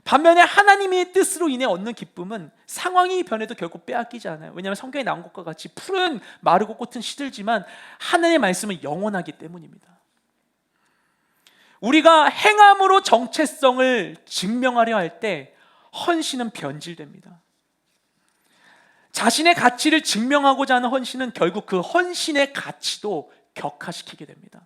반면에 하나님의 뜻으로 인해 얻는 기쁨은 상황이 변해도 결코 빼앗기지 않아요. 왜냐하면 성경에 나온 것과 같이 풀은 마르고 꽃은 시들지만 하나님의 말씀은 영원하기 때문입니다. 우리가 행함으로 정체성을 증명하려 할 때 헌신은 변질됩니다. 자신의 가치를 증명하고자 하는 헌신은 결국 그 헌신의 가치도 격화시키게 됩니다.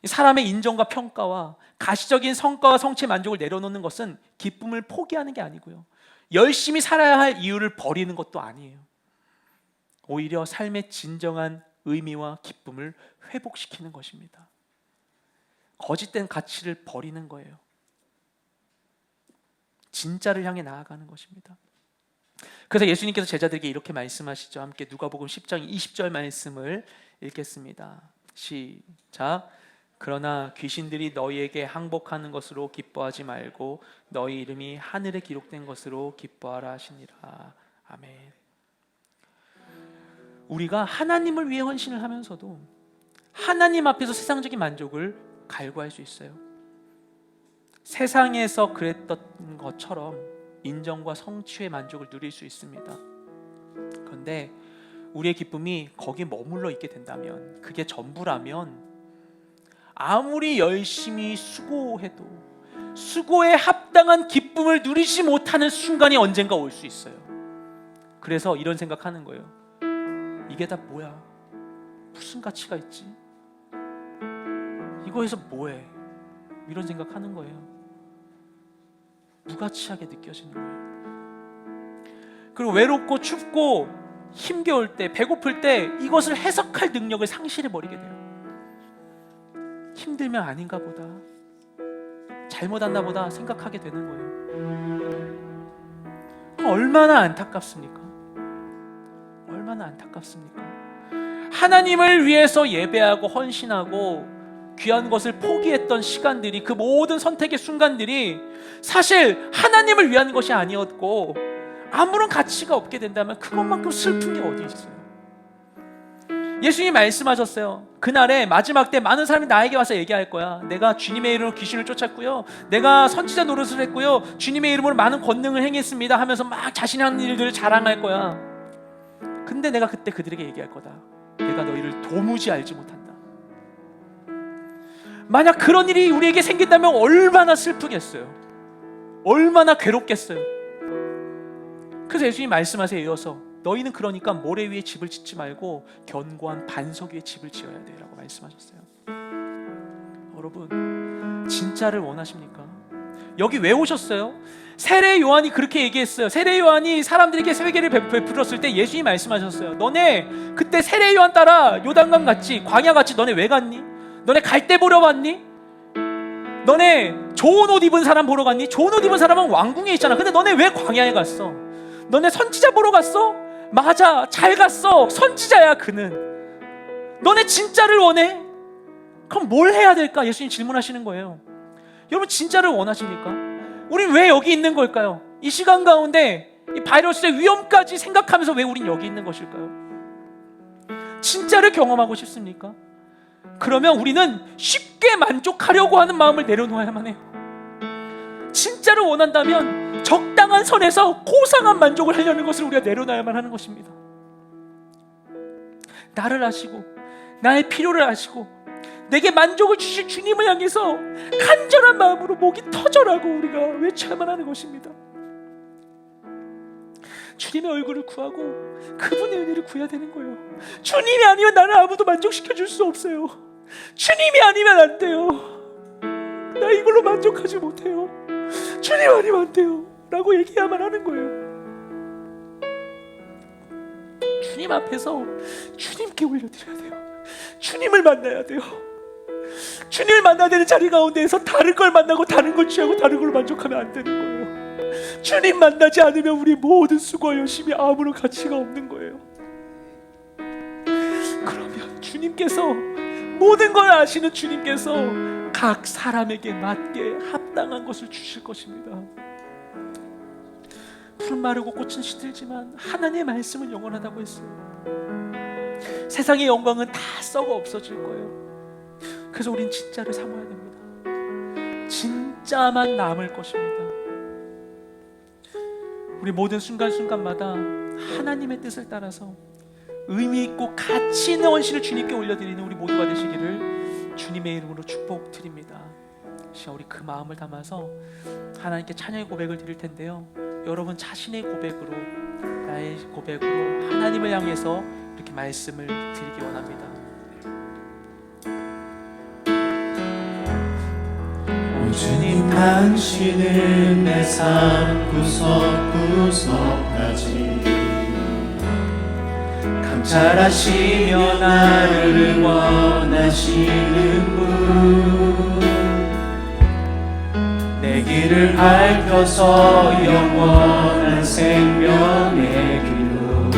사람의 인정과 평가와 가시적인 성과와 성취의 만족을 내려놓는 것은 기쁨을 포기하는 게 아니고요, 열심히 살아야 할 이유를 버리는 것도 아니에요. 오히려 삶의 진정한 의미와 기쁨을 회복시키는 것입니다. 거짓된 가치를 버리는 거예요. 진짜를 향해 나아가는 것입니다. 그래서 예수님께서 제자들에게 이렇게 말씀하시죠. 함께 누가복음 10장 20절 말씀을 읽겠습니다. 시작. 그러나 귀신들이 너희에게 항복하는 것으로 기뻐하지 말고 너희 이름이 하늘에 기록된 것으로 기뻐하라 하시니라. 아멘. 우리가 하나님을 위해 헌신을 하면서도 하나님 앞에서 세상적인 만족을 갈구할 수 있어요. 세상에서 그랬던 것처럼 인정과 성취의 만족을 누릴 수 있습니다. 그런데 우리의 기쁨이 거기에 머물러 있게 된다면, 그게 전부라면 아무리 열심히 수고해도 수고에 합당한 기쁨을 누리지 못하는 순간이 언젠가 올 수 있어요. 그래서 이런 생각하는 거예요. 이게 다 뭐야? 무슨 가치가 있지? 이거에서 뭐해? 이런 생각하는 거예요. 무가치하게 느껴지는 거예요. 그리고 외롭고 춥고 힘겨울 때, 배고플 때 이것을 해석할 능력을 상실해버리게 돼요. 힘들면 아닌가 보다, 잘못했나 보다 생각하게 되는 거예요. 얼마나 안타깝습니까? 얼마나 안타깝습니까? 하나님을 위해서 예배하고 헌신하고 귀한 것을 포기했던 시간들이, 그 모든 선택의 순간들이 사실 하나님을 위한 것이 아니었고 아무런 가치가 없게 된다면 그것만큼 슬픈 게 어디 있어요? 예수님이 말씀하셨어요. 그날에 마지막 때 많은 사람이 나에게 와서 얘기할 거야. 내가 주님의 이름으로 귀신을 쫓았고요, 내가 선지자 노릇을 했고요, 주님의 이름으로 많은 권능을 행했습니다 하면서 막 자신이 하는 일들을 자랑할 거야. 근데 내가 그때 그들에게 얘기할 거다. 내가 너희를 도무지 알지 못한다. 만약 그런 일이 우리에게 생긴다면 얼마나 슬프겠어요. 얼마나 괴롭겠어요. 그래서 예수님이 말씀하세요. 이어서 너희는 그러니까 모래 위에 집을 짓지 말고 견고한 반석 위에 집을 지어야 돼 라고 말씀하셨어요. 여러분, 진짜를 원하십니까? 여기 왜 오셨어요? 세례 요한이 그렇게 얘기했어요. 세례 요한이 사람들에게 세례를 베풀었을 때 예수님이 말씀하셨어요. 너네 그때 세례 요한 따라 요단강 갔지, 광야 갔지. 너네 왜 갔니? 너네 갈대 보러 왔니? 너네 좋은 옷 입은 사람 보러 갔니? 좋은 옷 입은 사람은 왕궁에 있잖아. 근데 너네 왜 광야에 갔어? 너네 선지자 보러 갔어? 맞아, 잘 갔어. 선지자야 그는. 너네 진짜를 원해? 그럼 뭘 해야 될까? 예수님 질문하시는 거예요. 여러분, 진짜를 원하십니까? 우린 왜 여기 있는 걸까요? 이 시간 가운데 이 바이러스의 위험까지 생각하면서 왜 우린 여기 있는 것일까요? 진짜를 경험하고 싶습니까? 그러면 우리는 쉽게 만족하려고 하는 마음을 내려놓아야만 해요. 진짜를 원한다면 적당한 선에서 고상한 만족을 하려는 것을 우리가 내려놔야만 하는 것입니다. 나를 아시고 나의 필요를 아시고 내게 만족을 주실 주님을 향해서 간절한 마음으로 목이 터져라고 우리가 외쳐야만 하는 것입니다. 주님의 얼굴을 구하고 그분의 은혜를 구해야 되는 거예요. 주님이 아니면 나를 아무도 만족시켜 줄 수 없어요. 주님이 아니면 안 돼요. 나 이걸로 만족하지 못해요. 주님 아니면 안 돼요 라고 얘기해야만 하는 거예요. 주님 앞에서 주님께 올려드려야 돼요. 주님을 만나야 돼요. 주님을 만나야 되는 자리 가운데에서 다른 걸 만나고 다른 걸 취하고 다른 걸로 만족하면 안 되는 거예요. 주님 만나지 않으면 우리 모든 수고와 열심이 아무런 가치가 없는 거예요. 그러면 주님께서, 모든 걸 아시는 주님께서 각 사람에게 맞게 합당한 것을 주실 것입니다. 풀은 마르고 꽃은 시들지만 하나님의 말씀은 영원하다고 했어요. 세상의 영광은 다 썩어 없어질 거예요. 그래서 우린 진짜를 삼아야 됩니다. 진짜만 남을 것입니다. 우리 모든 순간순간마다 하나님의 뜻을 따라서 의미 있고 가치 있는 헌신을 주님께 올려드리는 우리 모두가 되시기를 주님의 이름으로 축복드립니다. 우리 그 마음을 담아서 하나님께 찬양의 고백을 드릴 텐데요. 여러분 자신의 고백으로, 나의 고백으로 하나님을 향해서 이렇게 말씀을 드리기 원합니다. 오 주님, 당신은 내 삶 구석구석까지 감찰하시며 나를 원하시는 분, 내 길을 밝혀서 영원한 생명의 길로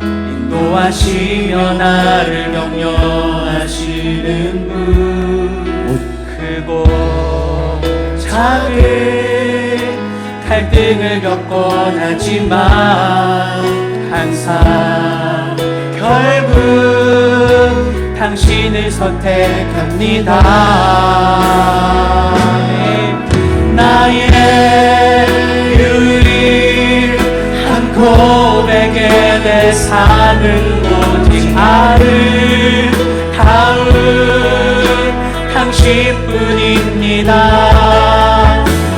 인도하시며 나를 격려하시는 분, 크고 작은 갈등을 겪곤 하지만 항상 결국 당신을 선택합니다. 나의 유일한 고백에 내 삶은 오직 아름다운 당신뿐입니다.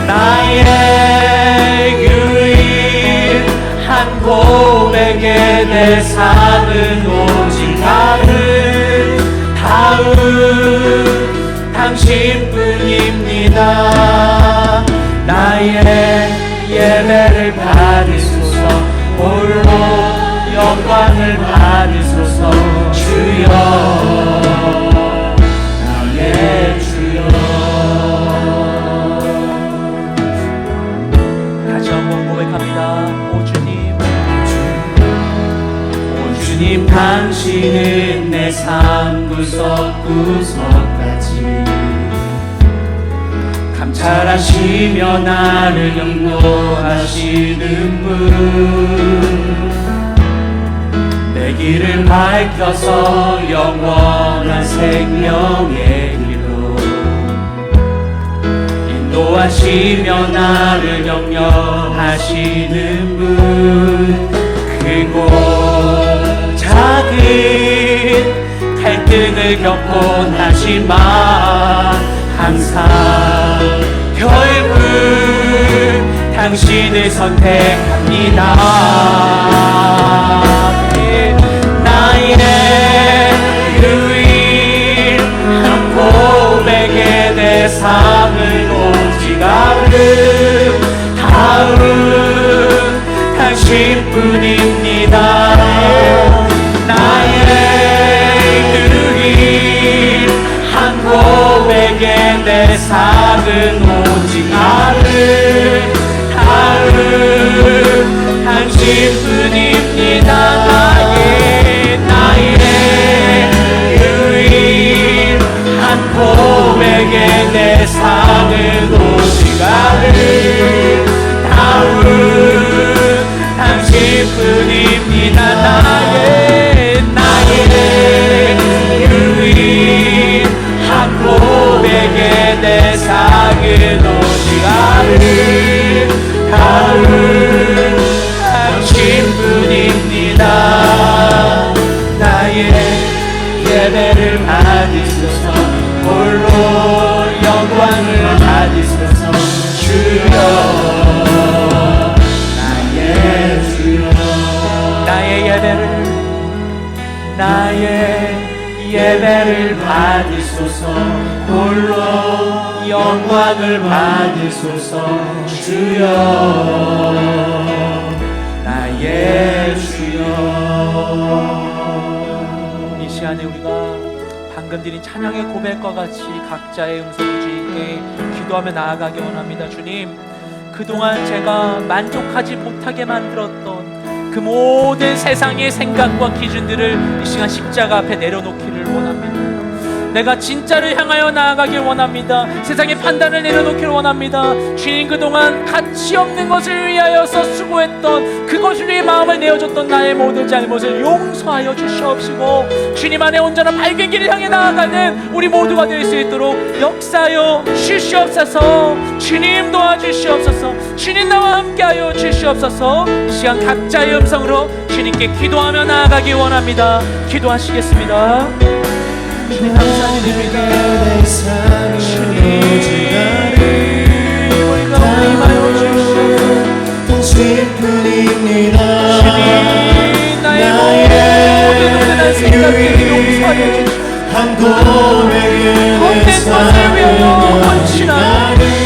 나의 유일한 고백에 내 삶은 오직 아름다운 당신뿐입니다. 나의 예배를 받으소서, 홀로 영광을 받으소서. 주여, 나의 주여. 다시 한번 고백합니다. 오 주님, 오 주님, 당신은 내 삶 구석구석까지 감찰하시며 나를 영도하시는 분, 내 길을 밝혀서 영원한 생명의 길로 인도하시며 나를 격려하시는 분, 크고 작은 갈등 갈등을 겪곤 하지만 항상 결국 당신을 선택합니다. 나의 유일한 고백의 대상은 오직 아름다운 당신뿐입니다. 나의 유일한 고백의 대상은 오직 아름다운 당신뿐입니다. 나의 유일한 고백의 대상은 오직 아름다운 당신뿐입니다. 나의 유일한 고백의 대상은 오직 아름다운 당신뿐입니다. 나의 예배를 받으소서, 홀로 영광을 받으소서. 주여, 나의 주여. 나의 예배를 받으소서, 홀로 영광을 받으소서. 주여, 나의 주여. 이 시간에 우리가 방금 드린 찬양의 고백과 같이 각자의 음성을 주님께 기도하며 나아가기 원합니다. 주님, 그동안 제가 만족하지 못하게 만들었던 그 모든 세상의 생각과 기준들을 이 시간 십자가 앞에 내려놓기를 원합니다. 내가 진짜를 향하여 나아가길 원합니다. 세상의 판단을 내려놓기를 원합니다. 주님, 그동안 가치 없는 것을 위하여서 수고했던, 그것을 위해 마음을 내어줬던 나의 모든 잘못을 용서하여 주시옵시고, 주님 안에 온전한 밝은 길을 향해 나아가는 우리 모두가 될 수 있도록 역사하여 주시옵소서. 주님 도와주시옵소서. 주님 나와 함께하여 주시옵소서. 이 시간 각자의 음성으로 주님께 기도하며 나아가기 원합니다. 기도하시겠습니다. 주님 감사드립니다. 주님 우리가 임하여 주시옵소서. 당신뿐입니다. 주님 나의 모든 온전한 생각들을 용서하여 주시옵소서. 헛된 것을 위하여 헌신한,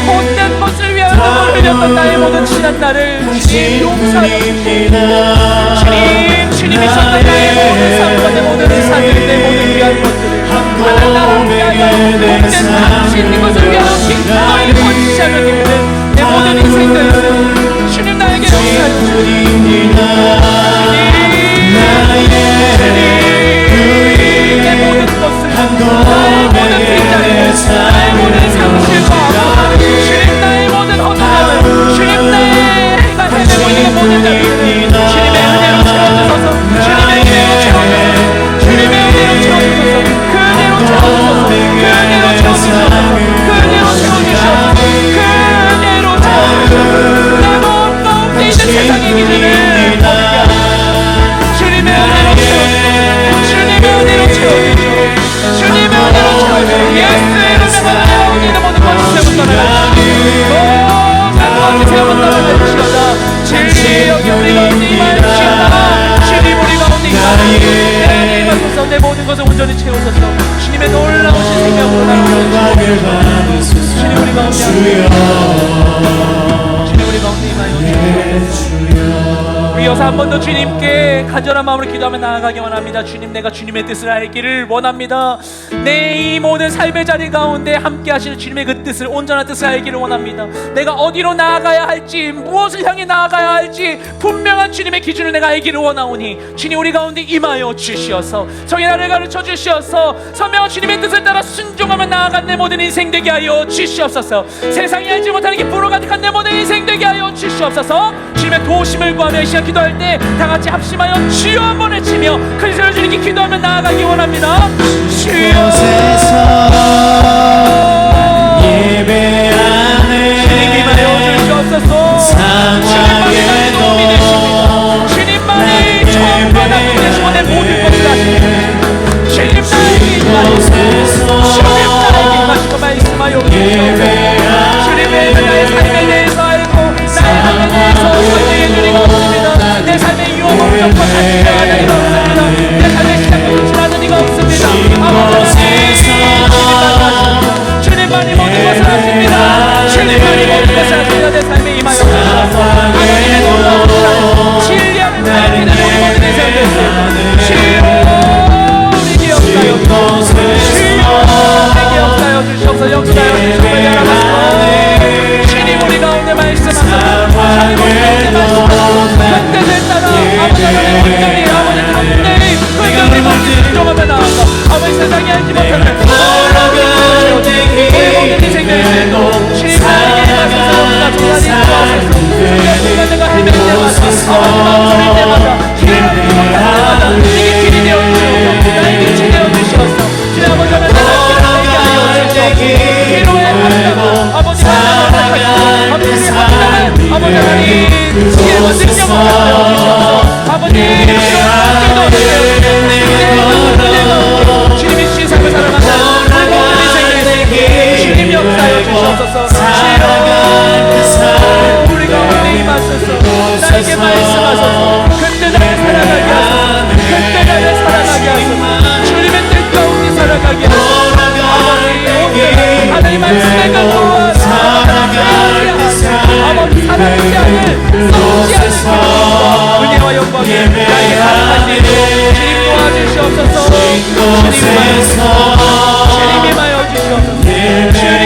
헛된 것을 위하여 눈물 흘렸던 나의 모든 지난 날을 주님 용서하여 주시옵소서. 주님이 셨던 나의 모든 삶과 내 모든 의사들, 내 모든 귀한 것들을 하나님 나를 위하여 복된 당신 이것을 위하여 기꺼이 헌신하며 기쁘는 내 모든 인생들을 주님 나에게 용서하여 주옵소서. 내 모든 것을, 나의 모든 뒷자리, 나의 모든 상실과 주님 나의 모든 허전함을, 주님 내가 헤매고 있는 모든 자들을 주님의 은혜로 채워주소서. 주님의 은혜로 채워주소서. 주님의 은혜로 채워주소서. 그 은혜로 채워주소서. 그 은혜로 채워주소서. 그 은혜로 채워주소서. 그 은혜로 채워주소서. 내 몸 가운데 있는 세상의 기준을 버리게 하소서. 주님의 은혜로 채워주소서. 주님의 은혜로 채워주소서. 주님의 은혜로 채워주소서. 예수의 이름에 받아들이는 모든 것을 세우고 떠나가시오. 모든 것을 세우고 떠나가시오다. 주님 여기 우리 가운데 임하시오다. 주님 우리 가운데 임하소서. 내 모든 것을 온전히 채우소서. 주님의 놀라우신 생명으로 나를 주옵소서. 주님 우리 가운데 주님 우리 가운데 임하여 주옵소서. 우리 여서 한 번 더 주님께 간절한 마음으로 기도하며 나아가기 원합니다. 주님, 내가 주님의 뜻을 알기를 원합니다. 내 이 모든 삶의 자리 가운데 함께 하시는 주님의 그 뜻을, 온전한 뜻을 알기를 원합니다. 내가 어디로 나아가야 할지, 무엇을 향해 나아가야 할지 분명한 주님의 기준을 내가 알기를 원하오니 주님 우리 가운데 임하여 주시어서 정의 나를 가르쳐 주시어서 선명한 주님의 뜻을 따라 순종하며 나아간 내 모든 인생 되게 하여 주시옵소서. 세상이 알지 못하는 기쁨으로 가득한 내 모든 인생 되게 하여 주시옵소서. 주님의 도우심을 구하며 이 시간 기도할 때 다 같이 합심하여 주여 한번 외치며 큰 소리로 주님께 기도하며 나아가기 원합니다. 주여 예배하네. 주님 임하여 주시옵소서. 주님만이 도움이 되십니다. 주님만이 처음과 나중에 되시고 내 모든 것을 하십니다. 주님 나에게 주시옵소서. 주님의 나의 삶에 대해서 알고 나의 삶에 대해서 선택해 주리가 없습니다. 내 삶의 유혹 목적과 가치가 하나님 없습니다. 내 삶의 시작부터 지나는 이가 없습니다. 아버지 주님만이 모든 것을 아십니다. 주님만이 모든 것을 아십니다. 내 삶에 임하여 하나님의 놀라운 사랑 진리 안에 살아있는 우리 모든 인생들 주님이 역사여 주님이 역사여 주셔서 역사여 주셔서 열어가시고 주님 우리 가운데 말씀하사 주님 우리 가운데 말씀하사 그때를 따라 아버지 하나님 온전히 아버지 담대히 그들이 모든 순종하며 나아가 아버지 세상에 알지 못하는 우리 모든 인생들에도 주님 나에게 임하소서 역사 주님 내가 헤맬 때마다 아버지 망설일 때마다 길을 못할 때마다 이게 길이 되어 주시옵소서 나의 빛이 되어 주시옵소서 주님 아버지 하나님 나에게 하여 주시옵소서 기도의 합당 아버지 하나님 아버지 합당한 아버지 하나님 기도의 능력을 하여 주시옵소서 아버지 기도 주님이 세상을 살아가는 우리 모든 인생에 주님 역사여 주시옵소서 우리 가운데 임하소서 나에게 말씀하소서 그때 나를 살아가게 하소서 그때 나를 살아가게 하소서 주님의 뜻 가운데 살아가게 하소서 아버지 하나님 말씀의 근거와 아버지 사랑하지 않을 썩지 않을 기도와 은혜와 영광이 나에게 가득하시고 주님 도와주시옵소서 주님 임하여 주시옵소서 주님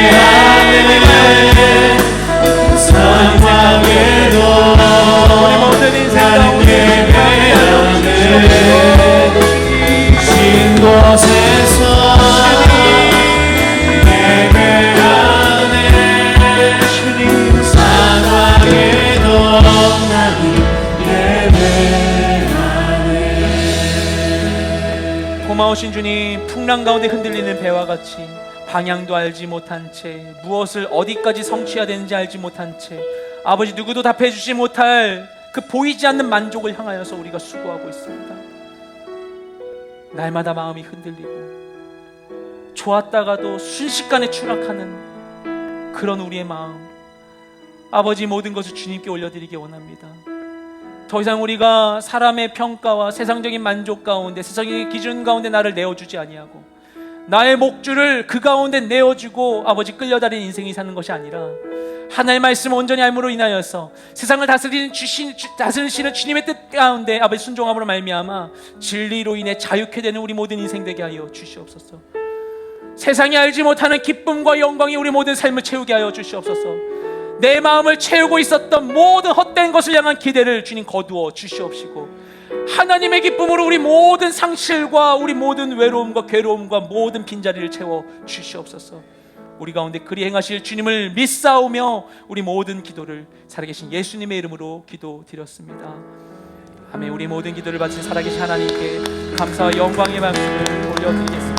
우리 모든 인생 가운데 함께하여 주시옵소서 신 곳에서 고마우신 주님 풍랑 가운데 흔들리는 배와 같이 방향도 알지 못한 채 무엇을 어디까지 성취해야 되는지 알지 못한 채 아버지 누구도 답해주지 못할 그 보이지 않는 만족을 향하여서 우리가 수고하고 있습니다. 날마다 마음이 흔들리고 좋았다가도 순식간에 추락하는 그런 우리의 마음 아버지 모든 것을 주님께 올려드리기 원합니다. 더 이상 우리가 사람의 평가와 세상적인 만족 가운데 세상의 기준 가운데 나를 내어주지 아니하고 나의 목줄을 그 가운데 내어주고 아버지 끌려다니는 인생이 사는 것이 아니라 하나님의 말씀 온전히 알므로 인하여서 세상을 다스리시는 주님의 뜻 가운데 아버지 순종함으로 말미암아 진리로 인해 자유케 되는 우리 모든 인생 되게 하여 주시옵소서. 세상이 알지 못하는 기쁨과 영광이 우리 모든 삶을 채우게 하여 주시옵소서. 내 마음을 채우고 있었던 모든 헛된 것을 향한 기대를 주님 거두어 주시옵시고 하나님의 기쁨으로 우리 모든 상실과 우리 모든 외로움과 괴로움과 모든 빈자리를 채워 주시옵소서. 우리 가운데 그리 행하실 주님을 믿사오며 우리 모든 기도를 살아계신 예수님의 이름으로 기도드렸습니다. 아멘. 우리 모든 기도를 바친 살아계신 하나님께 감사와 영광의 말씀을 올려드리겠습니다.